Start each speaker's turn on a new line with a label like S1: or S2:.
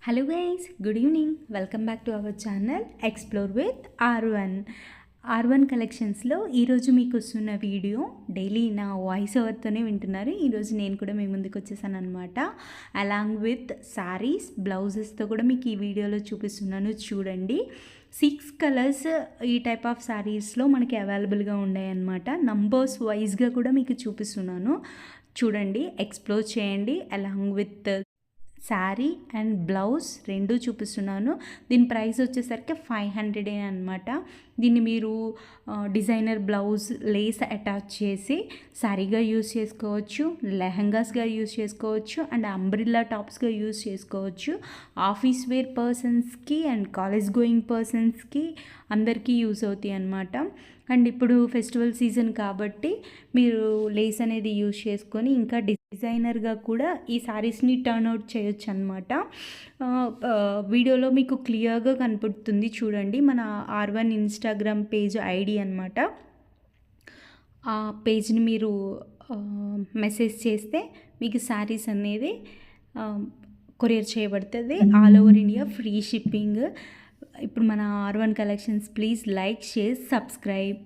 S1: Hello guys, good evening. Welcome back to our channel explore with R one కలెక్షన్స్లో ఈరోజు మీకు వస్తున్న video daily నా వాయిస్ ఓవర్తోనే వింటున్నారు. ఈరోజు నేను కూడా మీ ముందుకు వచ్చేసాను అనమాట. అలాంగ్ విత్ శారీస్, బ్లౌజెస్తో కూడా మీకు ఈ వీడియోలో చూపిస్తున్నాను. చూడండి, 6 కలర్స్ ఈ టైప్ ఆఫ్ శారీస్లో మనకి అవైలబుల్గా ఉన్నాయన్నమాట. నంబర్స్ వైజ్గా కూడా మీకు చూపిస్తున్నాను. చూడండి, ఎక్స్ప్లోర్ చేయండి. Along with sari and blouse రెండు చూపిస్తున్నాను. దీని ప్రైస్ వచ్చేసరికి 500 అనమాట. దీన్ని మీరు డిజైనర్ బ్లౌజ్ లేస్ అటాచ్ చేసి శారీగా యూస్ చేసుకోవచ్చు, లెహంగాస్గా యూస్ చేసుకోవచ్చు, అండ్ అంబ్రిల్లా టాప్స్గా యూస్ చేసుకోవచ్చు. ఆఫీస్ వేర్ పర్సన్స్కి అండ్ కాలేజ్ గోయింగ్ పర్సన్స్కి అందరికీ యూస్ అవుతాయి అన్నమాట. అండ్ ఇప్పుడు ఫెస్టివల్ సీజన్ కాబట్టి మీరు లేస్ అనేది యూజ్ చేసుకొని ఇంకా డిజైనర్గా కూడా ఈ శారీస్ని టర్న్ అవుట్ చేయొచ్చు అనమాట. వీడియోలో మీకు క్లియర్గా కనపడుతుంది. చూడండి, మన ఆర్1 ఇన్స్టాగ్రామ్ పేజ్ ఐడి అనమాట. ఆ పేజ్ని మీరు మెసేజ్ చేస్తే మీకు శారీస్ అనేది కొరియర్ చేయబడుతుంది. All over India free shipping. ఇప్పుడు మన R one collections, please like, share, subscribe.